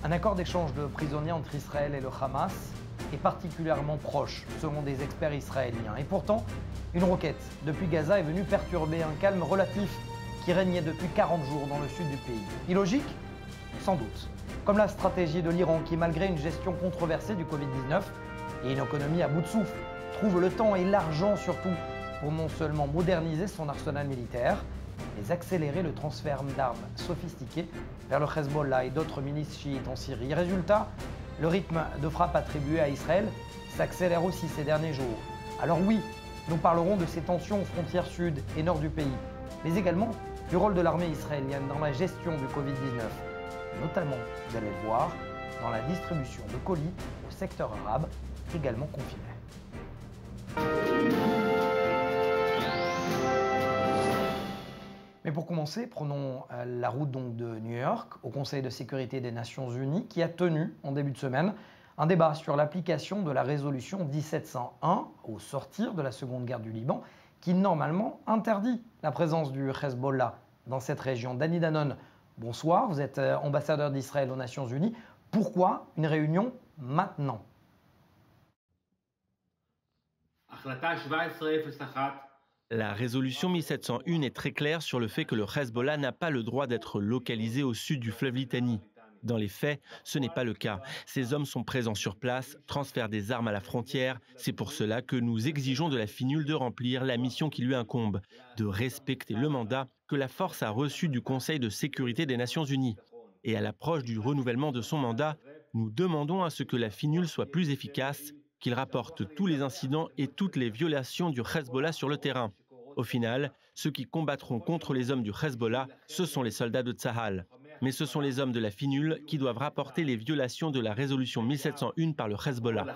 Un accord d'échange de prisonniers entre Israël et le Hamas est particulièrement proche, selon des experts israéliens. Et pourtant, une roquette depuis Gaza est venue perturber un calme relatif qui régnait depuis 40 jours dans le sud du pays. Illogique ? Sans doute. Comme la stratégie de l'Iran qui, malgré une gestion controversée du Covid-19 et une économie à bout de souffle, trouve le temps et l'argent surtout pour non seulement moderniser son arsenal militaire, mais accélérer le transfert d'armes sophistiquées vers le Hezbollah et d'autres milices chiites en Syrie. Résultat, le rythme de frappe attribué à Israël s'accélère aussi ces derniers jours. Alors oui, nous parlerons de ces tensions aux frontières sud et nord du pays, mais également du rôle de l'armée israélienne dans la gestion du Covid-19, notamment, vous allez le voir, dans la distribution de colis au secteur arabe, également confiné. Mais pour commencer, prenons la route donc de New York au Conseil de sécurité des Nations Unies qui a tenu en début de semaine un débat sur l'application de la résolution 1701 au sortir de la Seconde Guerre du Liban qui normalement interdit la présence du Hezbollah dans cette région. Danny Danon, bonsoir, vous êtes ambassadeur d'Israël aux Nations Unies. Pourquoi une réunion maintenant ? La résolution 1701 est très claire sur le fait que le Hezbollah n'a pas le droit d'être localisé au sud du fleuve Litani. Dans les faits, ce n'est pas le cas. Ces hommes sont présents sur place, transfèrent des armes à la frontière. C'est pour cela que nous exigeons de la FINUL de remplir la mission qui lui incombe, de respecter le mandat que la force a reçu du Conseil de sécurité des Nations Unies. Et à l'approche du renouvellement de son mandat, nous demandons à ce que la FINUL soit plus efficace, qu'il rapporte tous les incidents et toutes les violations du Hezbollah sur le terrain. Au final, ceux qui combattront contre les hommes du Hezbollah, ce sont les soldats de Tsahal. Mais ce sont les hommes de la FINUL qui doivent rapporter les violations de la résolution 1701 par le Hezbollah.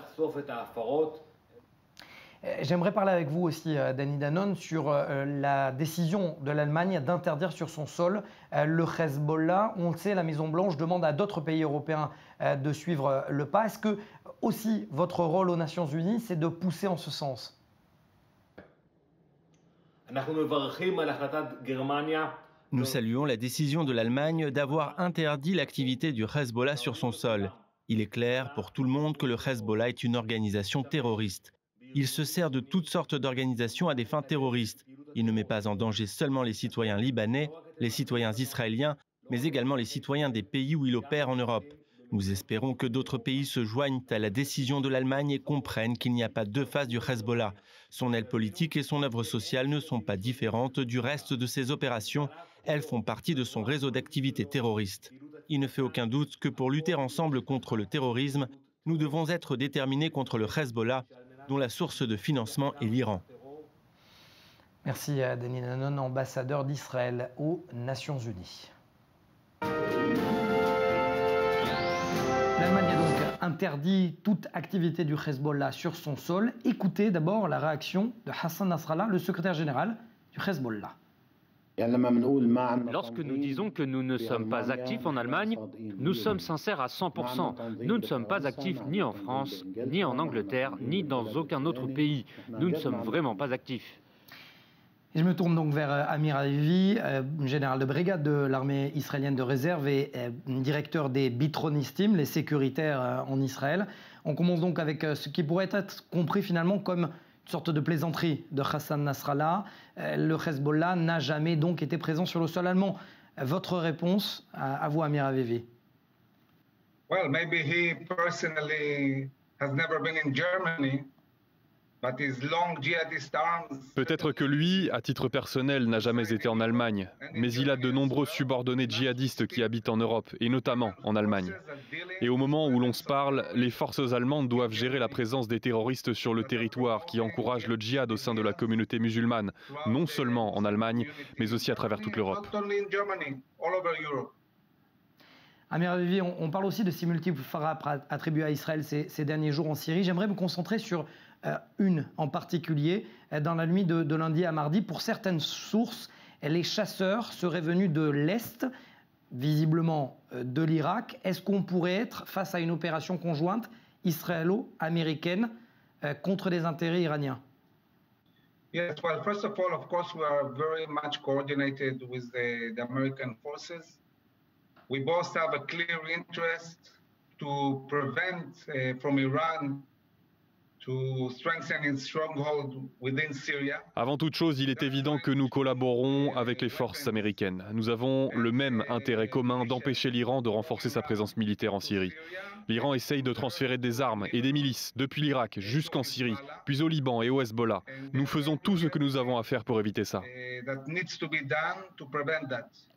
J'aimerais parler avec vous aussi, Danny Danon, sur la décision de l'Allemagne d'interdire sur son sol le Hezbollah. On le sait, la Maison-Blanche demande à d'autres pays européens de suivre le pas. Est-ce que aussi votre rôle aux Nations Unies, c'est de pousser en ce sens ? Nous saluons la décision de l'Allemagne d'avoir interdit l'activité du Hezbollah sur son sol. Il est clair pour tout le monde que le Hezbollah est une organisation terroriste. Il se sert de toutes sortes d'organisations à des fins terroristes. Il ne met pas en danger seulement les citoyens libanais, les citoyens israéliens, mais également les citoyens des pays où il opère en Europe. Nous espérons que d'autres pays se joignent à la décision de l'Allemagne et comprennent qu'il n'y a pas deux faces du Hezbollah. Son aile politique et son œuvre sociale ne sont pas différentes du reste de ses opérations. Elles font partie de son réseau d'activités terroristes. Il ne fait aucun doute que pour lutter ensemble contre le terrorisme, nous devons être déterminés contre le Hezbollah, dont la source de financement est l'Iran. Merci Danny Danon, ambassadeur d'Israël aux Nations Unies. L'Allemagne a donc interdit toute activité du Hezbollah sur son sol. Écoutez d'abord la réaction de Hassan Nasrallah, le secrétaire général du Hezbollah. Lorsque nous disons que nous ne sommes pas actifs en Allemagne, nous sommes sincères à 100%. Nous ne sommes pas actifs ni en France, ni en Angleterre, ni dans aucun autre pays. Nous ne sommes vraiment pas actifs. Et je me tourne donc vers Amir Avivi, général de brigade de l'armée israélienne de réserve et directeur des Bitronistim, les sécuritaires en Israël. On commence donc avec ce qui pourrait être compris finalement comme une sorte de plaisanterie de Hassan Nasrallah. Le Hezbollah n'a jamais donc été présent sur le sol allemand. Votre réponse à vous, Amir Avivi? Well, maybe he personally has never been in Germany. Peut-être que lui, à titre personnel, n'a jamais été en Allemagne, mais il a de nombreux subordonnés djihadistes qui habitent en Europe, et notamment en Allemagne. Et au moment où l'on se parle, les forces allemandes doivent gérer la présence des terroristes sur le territoire qui encouragent le djihad au sein de la communauté musulmane, non seulement en Allemagne, mais aussi à travers toute l'Europe. Amir Avivi, on parle aussi de ces multiples frappes attribuées à Israël ces derniers jours en Syrie. J'aimerais me concentrer sur une en particulier. Dans la nuit de lundi à mardi, pour certaines sources, les chasseurs seraient venus de l'Est, visiblement de l'Irak. Est-ce qu'on pourrait être face à une opération conjointe israélo-américaine contre des intérêts iraniens? Yes, well, first of all, of course, we are very much coordinated with the American forces. We both have a clear interest to prevent from Iran to strengthen its stronghold within Syria. Avant toute chose, il est évident que nous collaborons avec les forces américaines. Nous avons le même intérêt commun d'empêcher l'Iran de renforcer sa présence militaire en Syrie. L'Iran essaye de transférer des armes et des milices depuis l'Irak jusqu'en Syrie, puis au Liban et au Hezbollah. Nous faisons tout ce que nous avons à faire pour éviter ça.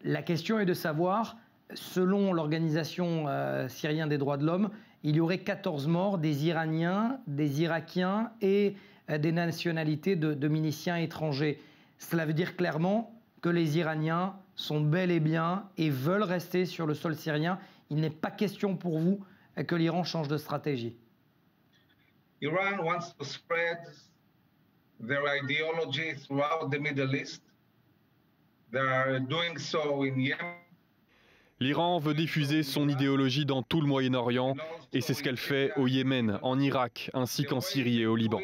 La question est de savoir, selon l'Organisation syrienne des droits de l'homme, il y aurait 14 morts, des Iraniens, des Irakiens et des nationalités de miliciens étrangers. Cela veut dire clairement que les Iraniens sont bel et bien et veulent rester sur le sol syrien. Il n'est pas question pour vous que l'Iran change de stratégie. Iran wants to spread their ideology throughout the Middle East. They are doing so in Yemen. L'Iran veut diffuser son idéologie dans tout le Moyen-Orient et c'est ce qu'elle fait au Yémen, en Irak, ainsi qu'en Syrie et au Liban.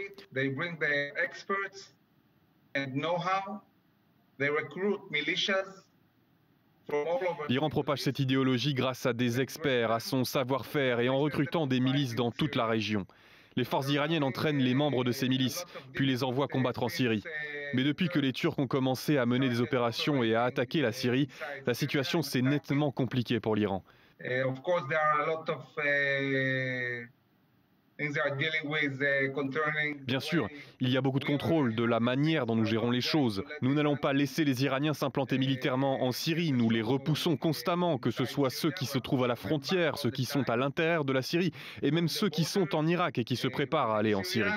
L'Iran propage cette idéologie grâce à des experts, à son savoir-faire et en recrutant des milices dans toute la région. Les forces iraniennes entraînent les membres de ces milices, puis les envoient combattre en Syrie. Mais depuis que les Turcs ont commencé à mener des opérations et à attaquer la Syrie, la situation s'est nettement compliquée pour l'Iran. Bien sûr, il y a beaucoup de contrôle de la manière dont nous gérons les choses. Nous n'allons pas laisser les Iraniens s'implanter militairement en Syrie. Nous les repoussons constamment, que ce soit ceux qui se trouvent à la frontière, ceux qui sont à l'intérieur de la Syrie, et même ceux qui sont en Irak et qui se préparent à aller en Syrie.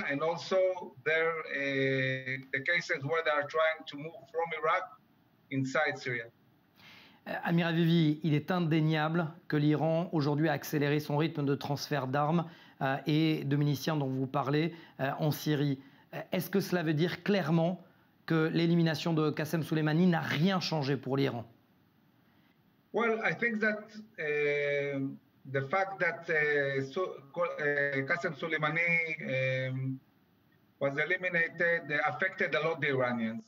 Amir Avivi, il est indéniable que l'Iran aujourd'hui a accéléré son rythme de transfert d'armes et de miliciens dont vous parlez en Syrie. Est-ce que cela veut dire clairement que l'élimination de Qassem Soleimani n'a rien changé pour l'Iran? Well, I think that the fact that Qassem Soleimani was eliminated affected a lot the Iranians.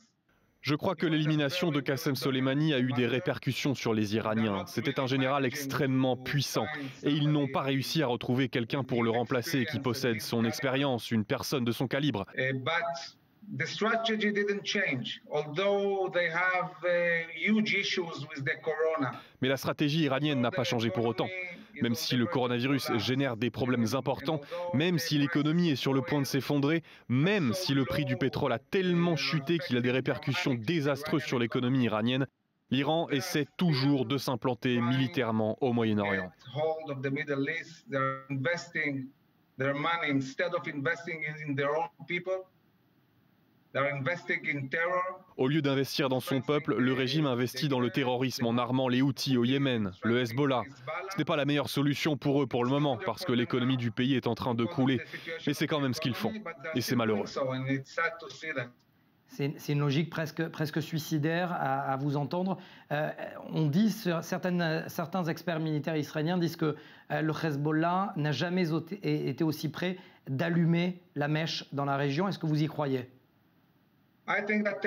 Je crois que l'élimination de Qassem Soleimani a eu des répercussions sur les Iraniens. C'était un général extrêmement puissant et ils n'ont pas réussi à retrouver quelqu'un pour le remplacer qui possède son expérience, une personne de son calibre. The strategy didn't change, although they have huge issues with the corona. Mais la stratégie iranienne n'a pas changé pour autant. Même si le coronavirus génère des problèmes importants, même si l'économie est sur le point de s'effondrer, même si le prix du pétrole a tellement chuté qu'il a des répercussions désastreuses sur l'économie iranienne, l'Iran essaie toujours de s'implanter militairement au Moyen-Orient. Au lieu d'investir dans son peuple, le régime investit dans le terrorisme en armant les Houthis au Yémen, le Hezbollah. Ce n'est pas la meilleure solution pour eux pour le moment, parce que l'économie du pays est en train de couler. Mais c'est quand même ce qu'ils font. Et c'est malheureux. C'est une logique presque suicidaire à vous entendre. On dit, certains experts militaires israéliens disent que le Hezbollah n'a jamais été aussi près d'allumer la mèche dans la région. Est-ce que vous y croyez? I think that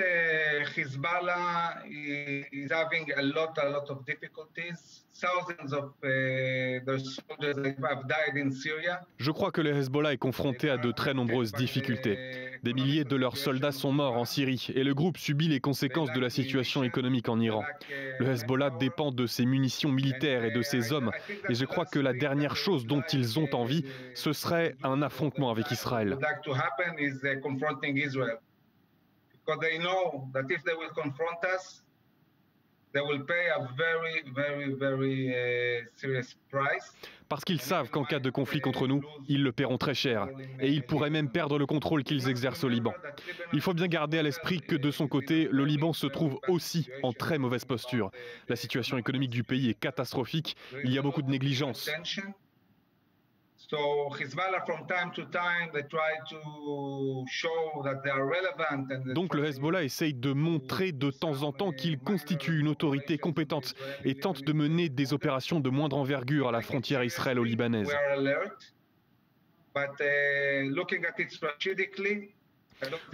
Hezbollah is having a lot of difficulties. Thousands of their soldiers have died in Syria. Je crois que le Hezbollah est confronté à de très nombreuses difficultés. Des milliers de leurs soldats sont morts en Syrie et le groupe subit les conséquences de la situation économique en Iran. Le Hezbollah dépend de ses munitions militaires et de ses hommes. Et je crois que la dernière chose dont ils ont envie, ce serait un affrontement avec Israël. Because they know that if they will confront us, they will pay a very serious price. Parce qu'ils savent qu'en cas de conflit contre nous, ils le paieront très cher. Et ils pourraient même perdre le contrôle qu'ils exercent au Liban. Il faut bien garder à l'esprit que de son côté, le Liban se trouve aussi en très mauvaise posture. La situation économique du pays est catastrophique. Il y a beaucoup de négligence. Donc le Hezbollah essaye de montrer de temps en temps qu'il constitue une autorité compétente et tente de mener des opérations de moindre envergure à la frontière israélo-libanaise.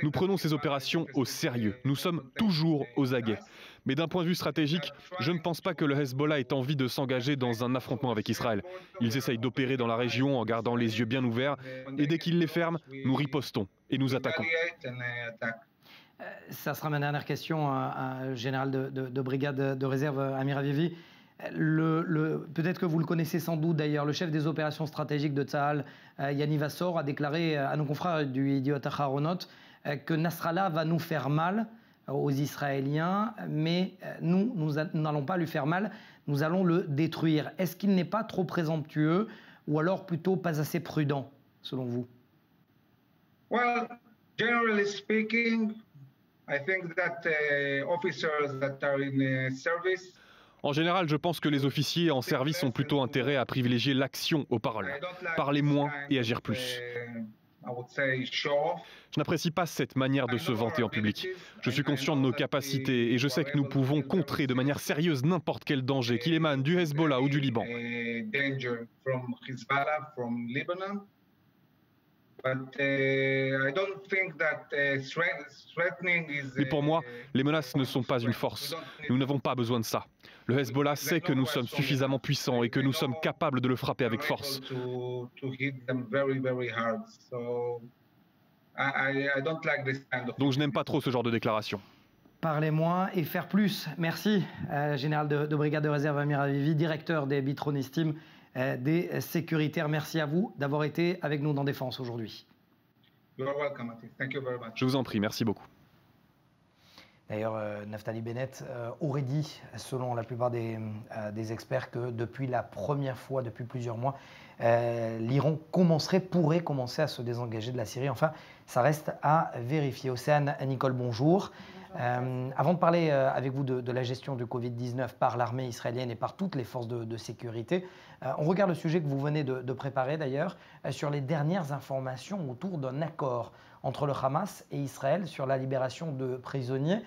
Nous prenons ces opérations au sérieux. Nous sommes toujours aux aguets. Mais d'un point de vue stratégique, je ne pense pas que le Hezbollah ait envie de s'engager dans un affrontement avec Israël. Ils essayent d'opérer dans la région en gardant les yeux bien ouverts. Et dès qu'ils les ferment, nous ripostons et nous attaquons. Ça sera ma dernière question, général de brigade de réserve, Amir Avivi. Peut-être que vous le connaissez sans doute d'ailleurs, le chef des opérations stratégiques de Tsahal, Yaniv Assor, a déclaré à nos confrères du Yediot Aharonot que Nasrallah va nous faire mal aux Israéliens, mais nous n'allons pas lui faire mal, nous allons le détruire. Est-ce qu'il n'est pas trop présomptueux ou alors plutôt pas assez prudent, selon vous? Well, generally speaking, I think that officers that are in service. En général, je pense que les officiers en service ont plutôt intérêt à privilégier l'action aux paroles. Parler moins et agir plus. Je n'apprécie pas cette manière de se vanter en public. Je suis conscient de nos capacités et je sais que nous pouvons contrer de manière sérieuse n'importe quel danger, qu'il émane du Hezbollah ou du Liban. Mais pour moi, les menaces ne sont pas une force. Nous n'avons pas besoin de ça. Le Hezbollah sait que nous sommes suffisamment puissants et que nous sommes capables de le frapper avec force. Donc je n'aime pas trop ce genre de déclaration. Parler moins et faire plus. Merci, général de brigade de réserve Amir Avivi, directeur des Bitronistim des sécuritaires. Merci à vous d'avoir été avec nous dans Défense aujourd'hui. Je vous en prie, merci beaucoup. D'ailleurs, Naftali Bennett aurait dit, selon la plupart des experts, que depuis la première fois, depuis plusieurs mois, l'Iran pourrait commencer à se désengager de la Syrie. Enfin, ça reste à vérifier. Océane, Nicole, bonjour. Avant de parler avec vous de la gestion du Covid-19 par l'armée israélienne et par toutes les forces de sécurité, on regarde le sujet que vous venez de préparer d'ailleurs sur les dernières informations autour d'un accord entre le Hamas et Israël sur la libération de prisonniers.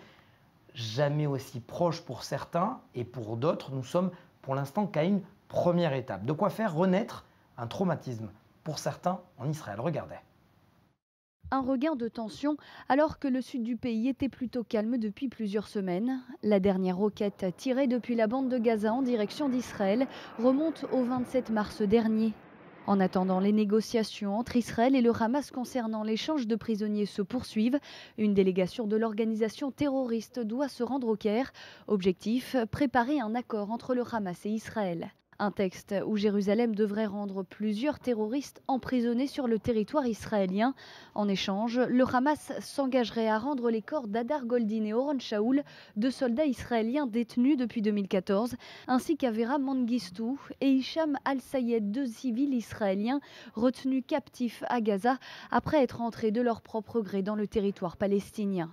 Jamais aussi proche pour certains et pour d'autres, nous sommes pour l'instant qu'à une première étape. De quoi faire renaître un traumatisme pour certains en Israël. Regardez. Un regain de tension alors que le sud du pays était plutôt calme depuis plusieurs semaines. La dernière roquette tirée depuis la bande de Gaza en direction d'Israël remonte au 27 mars dernier. En attendant, les négociations entre Israël et le Hamas concernant l'échange de prisonniers se poursuivent. Une délégation de l'organisation terroriste doit se rendre au Caire. Objectif, préparer un accord entre le Hamas et Israël. Un texte où Jérusalem devrait rendre plusieurs terroristes emprisonnés sur le territoire israélien. En échange, le Hamas s'engagerait à rendre les corps d'Adar Goldin et Oron Shaul, deux soldats israéliens détenus depuis 2014, ainsi qu'Avera Mengistou et Hicham Al-Sayed, deux civils israéliens retenus captifs à Gaza après être entrés de leur propre gré dans le territoire palestinien.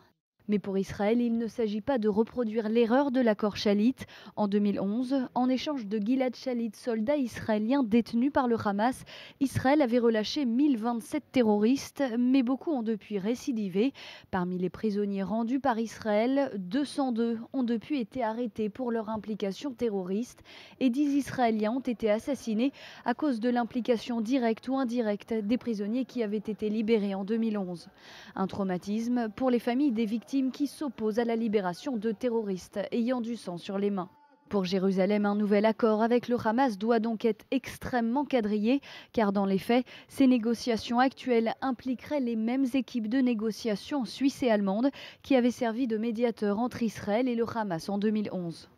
Mais pour Israël, il ne s'agit pas de reproduire l'erreur de l'accord Shalit. En 2011, en échange de Gilad Shalit, soldat israélien détenu par le Hamas, Israël avait relâché 1027 terroristes, mais beaucoup ont depuis récidivé. Parmi les prisonniers rendus par Israël, 202 ont depuis été arrêtés pour leur implication terroriste et 10 Israéliens ont été assassinés à cause de l'implication directe ou indirecte des prisonniers qui avaient été libérés en 2011. Un traumatisme pour les familles des victimes qui s'opposent à la libération de terroristes ayant du sang sur les mains. Pour Jérusalem, un nouvel accord avec le Hamas doit donc être extrêmement quadrillé, car dans les faits, ces négociations actuelles impliqueraient les mêmes équipes de négociation suisses et allemandes qui avaient servi de médiateurs entre Israël et le Hamas en 2011.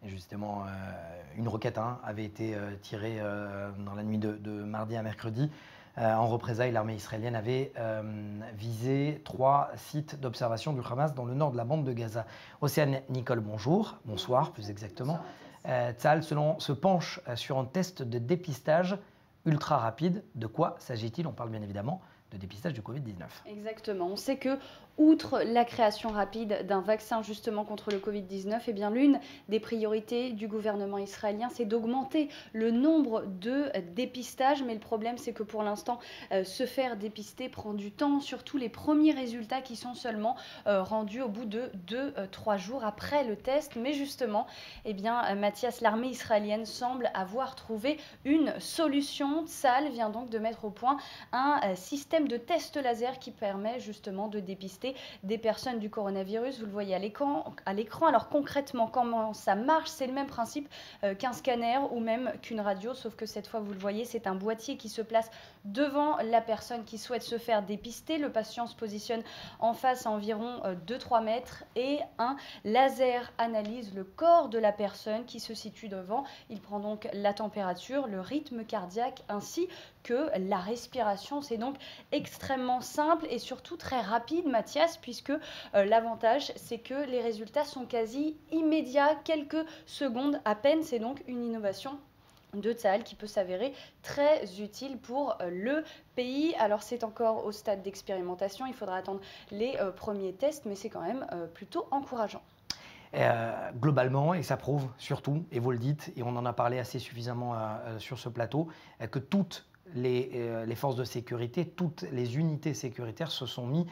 Et justement, une roquette avait été tirée dans la nuit de mardi à mercredi. En représailles, l'armée israélienne avait visé 3 sites d'observation du Hamas dans le nord de la bande de Gaza. Océane, Nicole, bonjour. Bonsoir, plus exactement. Tsahal se penche sur un test de dépistage ultra rapide. De quoi s'agit-il? On parle bien évidemment de dépistage du Covid-19. Exactement. On sait que, outre la création rapide d'un vaccin justement contre le Covid-19, eh bien l'une des priorités du gouvernement israélien, c'est d'augmenter le nombre de dépistages. Mais le problème, c'est que pour l'instant, se faire dépister prend du temps, surtout les premiers résultats qui sont seulement rendus au bout de 2-3 jours après le test. Mais justement, eh bien, Mathias, l'armée israélienne semble avoir trouvé une solution. Tsahal vient donc de mettre au point un système système de test laser qui permet justement de dépister des personnes du coronavirus. Vous le voyez à l'écran. Alors concrètement, comment ça marche? C'est le même principe qu'un scanner ou même qu'une radio, sauf que cette fois, vous le voyez, c'est un boîtier qui se place devant la personne qui souhaite se faire dépister. Le patient se positionne en face à environ 2-3 mètres et un laser analyse le corps de la personne qui se situe devant. Il prend donc la température, le rythme cardiaque ainsi que la respiration. C'est donc extrêmement simple et surtout très rapide, Mathias, puisque l'avantage, c'est que les résultats sont quasi immédiats, quelques secondes à peine. C'est donc une innovation de Tsahal qui peut s'avérer très utile pour le pays. Alors c'est encore au stade d'expérimentation, il faudra attendre les premiers tests, mais c'est quand même plutôt encourageant. Globalement, et ça prouve surtout, et vous le dites, et on en a parlé assez suffisamment sur ce plateau, que toutes les forces de sécurité, toutes les unités sécuritaires se sont mis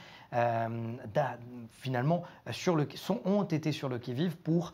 finalement ont été sur le qui-vive pour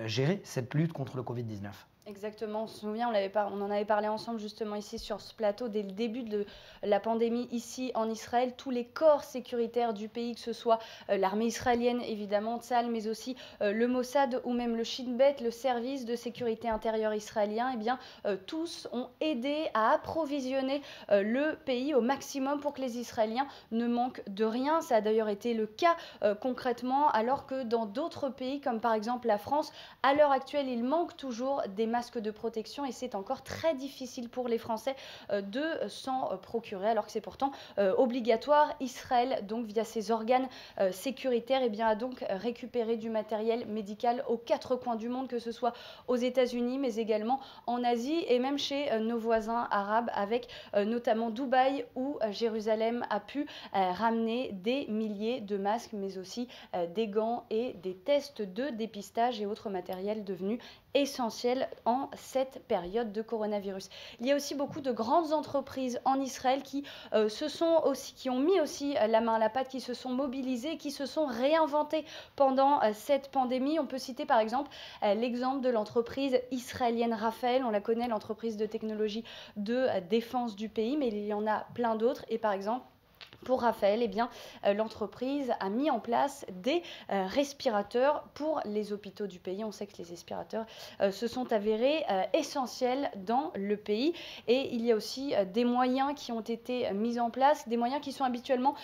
gérer cette lutte contre le Covid-19. Exactement, on se souvient, on en avait parlé ensemble justement ici sur ce plateau dès le début de la pandémie ici en Israël. Tous les corps sécuritaires du pays, que ce soit l'armée israélienne évidemment, Tsahal, mais aussi le Mossad ou même le Shin Bet, le service de sécurité intérieure israélien, eh bien tous ont aidé à approvisionner le pays au maximum pour que les Israéliens ne manquent de rien. Ça a d'ailleurs été le cas concrètement, alors que dans d'autres pays comme par exemple la France, à l'heure actuelle, il manque toujours des masques de protection et c'est encore très difficile pour les Français de s'en procurer, alors que c'est pourtant obligatoire. Israël, donc via ses organes sécuritaires, eh bien, a donc récupéré du matériel médical aux 4 coins du monde, que ce soit aux États-Unis, mais également en Asie et même chez nos voisins arabes, avec notamment Dubaï, où Jérusalem a pu ramener des milliers de masques, mais aussi des gants et des tests de dépistage et autres matériels devenus essentiels en cette période de coronavirus. Il y a aussi beaucoup de grandes entreprises en Israël qui ont mis aussi la main à la pâte, qui se sont mobilisées, qui se sont réinventées pendant cette pandémie. On peut citer par exemple l'exemple de l'entreprise israélienne Rafael. On la connaît, l'entreprise de technologie de défense du pays, mais il y en a plein d'autres. Et par exemple, pour Rafael, eh bien, l'entreprise a mis en place des respirateurs pour les hôpitaux du pays. On sait que les respirateurs se sont avérés essentiels dans le pays. Et il y a aussi des moyens qui ont été mis en place, des moyens qui sont habituellement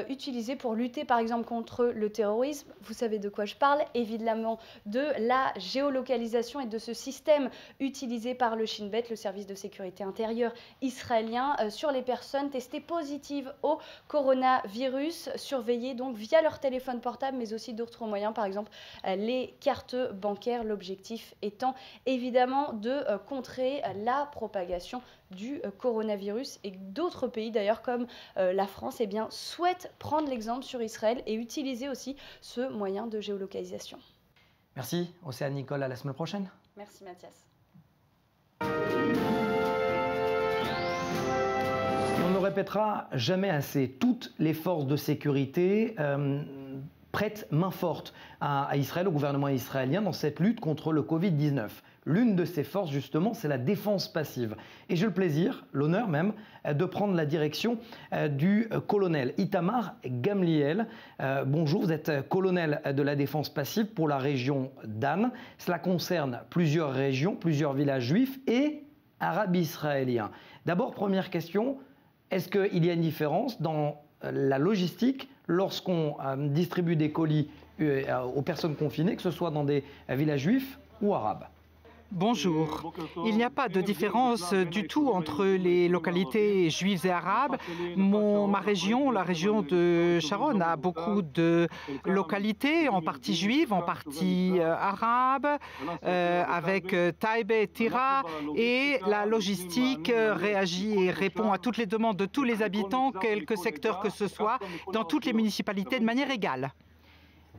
utilisés pour lutter par exemple contre le terrorisme. Vous savez de quoi je parle, évidemment de la géolocalisation et de ce système utilisé par le Shin Bet, le service de sécurité intérieure israélien, sur les personnes testées positives au coronavirus, surveillées donc via leur téléphone portable, mais aussi d'autres moyens, par exemple les cartes bancaires. L'objectif étant évidemment de contrer la propagation du coronavirus, et d'autres pays d'ailleurs comme la France eh bien, souhaitent prendre l'exemple sur Israël et utiliser aussi ce moyen de géolocalisation. Merci Océane Nicole, à la semaine prochaine. Merci Mathias. On ne répétera jamais assez, toutes les forces de sécurité prêtent main forte à Israël, au gouvernement israélien, dans cette lutte contre le Covid-19. L'une de ces forces, justement, c'est la défense passive. Et j'ai le plaisir, l'honneur même, de prendre la direction du colonel Itamar Gamliel. Bonjour, vous êtes colonel de la défense passive pour la région d'Anne. Cela concerne plusieurs régions, plusieurs villages juifs et arabes israéliens. D'abord, première question, est-ce qu'il y a une différence dans la logistique lorsqu'on distribue des colis aux personnes confinées, que ce soit dans des villages juifs ou arabes? Bonjour. Il n'y a pas de différence du tout entre les localités juives et arabes. Ma région, la région de Sharon, a beaucoup de localités, en partie juives, en partie arabes, avec Taïbe et Tira, et la logistique réagit et répond à toutes les demandes de tous les habitants, quelque secteur que ce soit, dans toutes les municipalités de manière égale.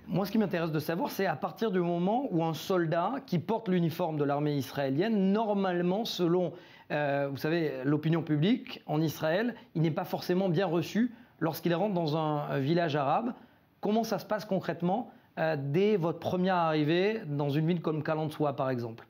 Moi, ce qui m'intéresse de savoir, c'est à partir du moment où un soldat qui porte l'uniforme de l'armée israélienne, normalement, selon, vous savez, l'opinion publique en Israël, il n'est pas forcément bien reçu lorsqu'il rentre dans un village arabe. Comment ça se passe concrètement dès votre première arrivée dans une ville comme Kalansoa, par exemple?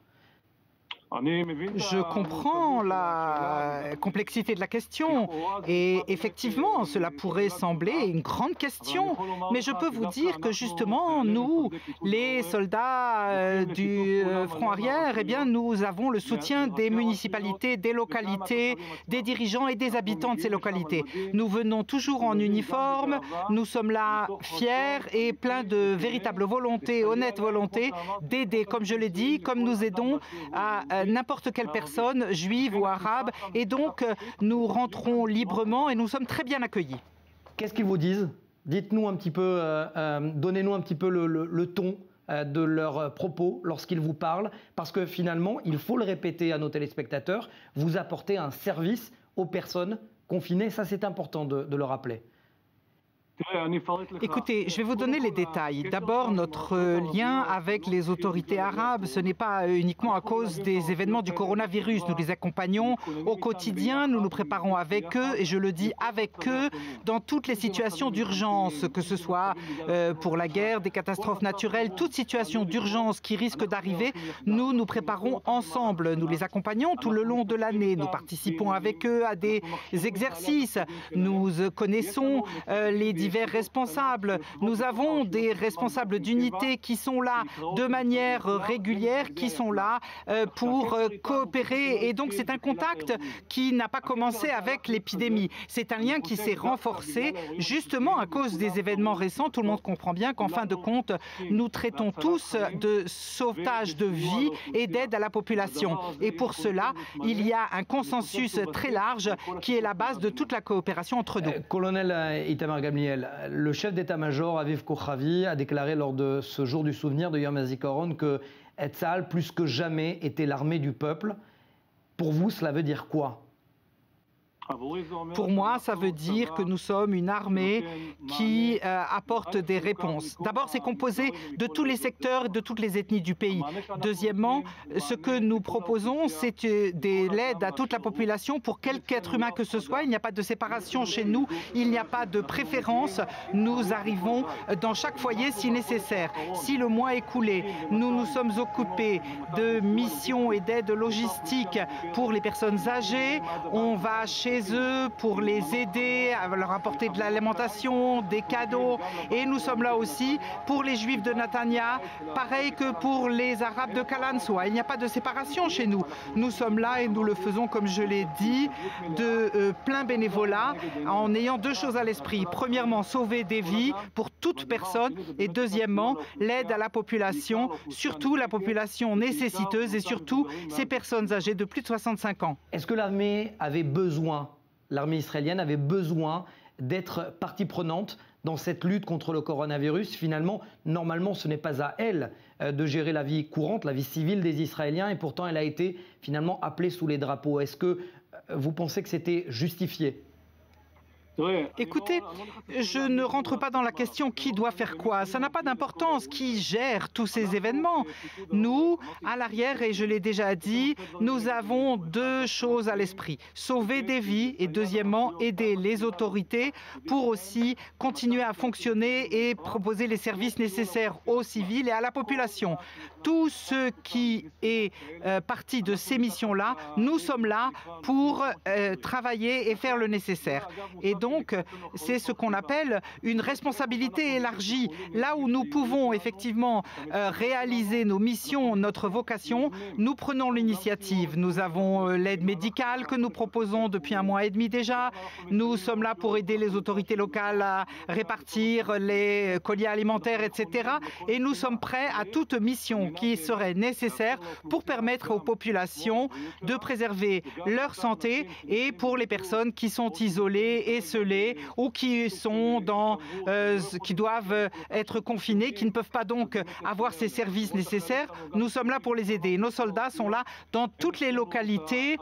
Je comprends la complexité de la question et effectivement, cela pourrait sembler une grande question, mais je peux vous dire que justement, nous, les soldats du front arrière, eh bien, nous avons le soutien des municipalités, des localités, des dirigeants et des habitants de ces localités. Nous venons toujours en uniforme, nous sommes là fiers et pleins de véritable volonté, honnête volonté d'aider, comme je l'ai dit, comme nous aidons à n'importe quelle personne, juive ou arabe, et donc nous rentrons librement et nous sommes très bien accueillis. Qu'est-ce qu'ils vous disent? Dites-nous un petit peu, donnez-nous un petit peu le ton de leurs propos lorsqu'ils vous parlent, parce que finalement, il faut le répéter à nos téléspectateurs, vous apportez un service aux personnes confinées, ça c'est important de le rappeler. Écoutez, je vais vous donner les détails. D'abord, notre lien avec les autorités arabes, ce n'est pas uniquement à cause des événements du coronavirus. Nous les accompagnons au quotidien, nous nous préparons avec eux, et je le dis avec eux, dans toutes les situations d'urgence, que ce soit pour la guerre, des catastrophes naturelles, toute situation d'urgence qui risque d'arriver, nous nous préparons ensemble. Nous les accompagnons tout le long de l'année. Nous participons avec eux à des exercices. Nous connaissons les divers responsables. Nous avons des responsables d'unités qui sont là de manière régulière, qui sont là pour coopérer. Et donc c'est un contact qui n'a pas commencé avec l'épidémie. C'est un lien qui s'est renforcé justement à cause des événements récents. Tout le monde comprend bien qu'en fin de compte, nous traitons tous de sauvetage de vie et d'aide à la population. Et pour cela, il y a un consensus très large qui est la base de toute la coopération entre nous. Colonel Itamar Gamliel, le chef d'état-major Aviv Kochavi a déclaré lors de ce jour du souvenir de Yom HaZikaron que Tzahal, plus que jamais, était l'armée du peuple. Pour vous, cela veut dire quoi? Pour moi, ça veut dire que nous sommes une armée qui apporte des réponses. D'abord, c'est composé de tous les secteurs, de toutes les ethnies du pays. Deuxièmement, ce que nous proposons, c'est de l'aide à toute la population pour quelque être humain que ce soit. Il n'y a pas de séparation chez nous, il n'y a pas de préférence. Nous arrivons dans chaque foyer si nécessaire. Si le mois écoulé, nous nous sommes occupés de missions et d'aide logistique pour les personnes âgées, on va chez eux pour les aider, à leur apporter de l'alimentation, des cadeaux. Et nous sommes là aussi pour les Juifs de Netanya, pareil que pour les Arabes de Kalansoa. Il n'y a pas de séparation chez nous. Nous sommes là et nous le faisons, comme je l'ai dit, de plein bénévolat, en ayant deux choses à l'esprit. Premièrement, sauver des vies pour toute personne, et deuxièmement, l'aide à la population, surtout la population nécessiteuse et surtout ces personnes âgées de plus de 65 ans. Est-ce que l'armée avait besoin, l'armée israélienne avait besoin d'être partie prenante dans cette lutte contre le coronavirus? Finalement, normalement, ce n'est pas à elle de gérer la vie courante, la vie civile des Israéliens, et pourtant elle a été finalement appelée sous les drapeaux. Est-ce que vous pensez que c'était justifié? Écoutez, je ne rentre pas dans la question qui doit faire quoi. Ça n'a pas d'importance qui gère tous ces événements. Nous, à l'arrière, et je l'ai déjà dit, nous avons deux choses à l'esprit. Sauver des vies et deuxièmement, aider les autorités pour aussi continuer à fonctionner et proposer les services nécessaires aux civils et à la population. Tout ce qui est partie de ces missions-là, nous sommes là pour travailler et faire le nécessaire. Et donc, c'est ce qu'on appelle une responsabilité élargie. Là où nous pouvons effectivement réaliser nos missions, notre vocation, nous prenons l'initiative. Nous avons l'aide médicale que nous proposons depuis 1 mois et demi déjà. Nous sommes là pour aider les autorités locales à répartir les colis alimentaires, etc. Et nous sommes prêts à toute mission qui serait nécessaire pour permettre aux populations de préserver leur santé et pour les personnes qui sont isolées, esseulées ou qui sont qui doivent être confinées, qui ne peuvent pas donc avoir ces services nécessaires. Nous sommes là pour les aider. Nos soldats sont là dans toutes les localités.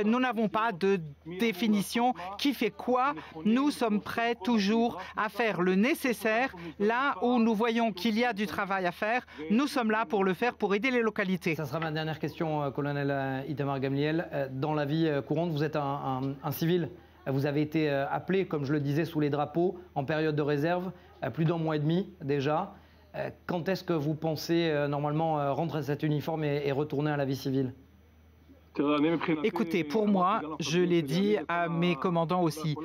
Nous n'avons pas de définition qui fait quoi. Nous sommes prêts toujours à faire le nécessaire. Là où nous voyons qu'il y a du travail à faire, nous sommes là pour le faire, pour aider les localités. Ça sera ma dernière question, colonel Itamar Gamliel. Dans la vie courante, vous êtes un civil. Vous avez été appelé, comme je le disais, sous les drapeaux, en période de réserve, plus d'1 mois et demi déjà. Quand est-ce que vous pensez normalement rendre cet uniforme et retourner à la vie civile? Écoutez, pour moi, je l'ai dit à mes commandants aussi,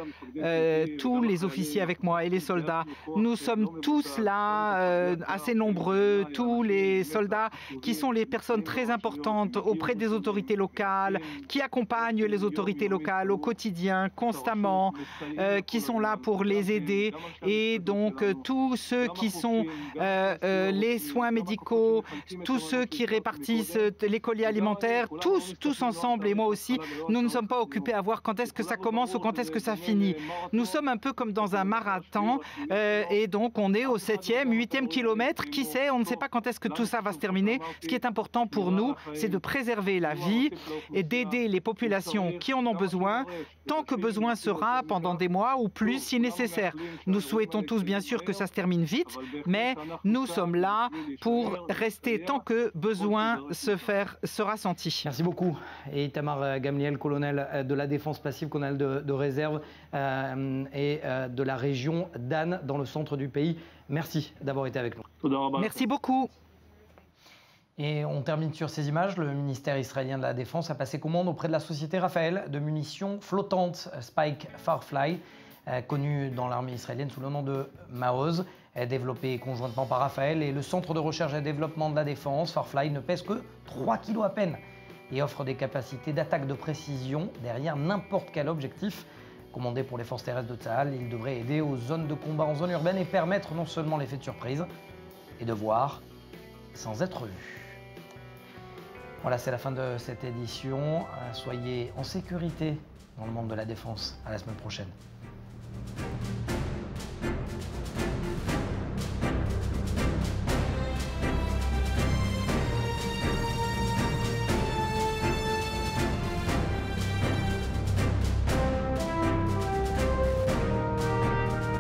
tous les officiers avec moi et les soldats, nous sommes tous là, assez nombreux, tous les soldats qui sont les personnes très importantes auprès des autorités locales, qui accompagnent les autorités locales au quotidien, constamment, qui sont là pour les aider. Et donc, tous ceux qui sont les soins médicaux, tous ceux qui répartissent les colis alimentaires, tous ensemble, et moi aussi, nous ne sommes pas occupés à voir quand est-ce que ça commence ou quand est-ce que ça finit. Nous sommes un peu comme dans un marathon et donc on est au 7e, 8e kilomètre. Qui sait, on ne sait pas quand est-ce que tout ça va se terminer. Ce qui est important pour nous, c'est de préserver la vie et d'aider les populations qui en ont besoin, tant que besoin sera, pendant des mois ou plus si nécessaire. Nous souhaitons tous bien sûr que ça se termine vite, mais nous sommes là pour rester tant que besoin sera senti. Merci beaucoup. Et Itamar Gamliel, colonel de la défense passive, colonel de réserve et de la région d'An dans le centre du pays. Merci d'avoir été avec nous. Merci beaucoup. Et on termine sur ces images. Le ministère israélien de la Défense a passé commande auprès de la société Rafael de munitions flottantes Spike Farfly, connue dans l'armée israélienne sous le nom de Maoz, développée conjointement par Rafael et le Centre de recherche et développement de la Défense. Farfly ne pèse que 3 kg à peine et offre des capacités d'attaque de précision derrière n'importe quel objectif. Commandé pour les forces terrestres de Tsahal, il devrait aider aux zones de combat en zone urbaine et permettre non seulement l'effet de surprise et de voir sans être vu. Voilà, c'est la fin de cette édition. Soyez en sécurité dans le monde de la défense. À la semaine prochaine.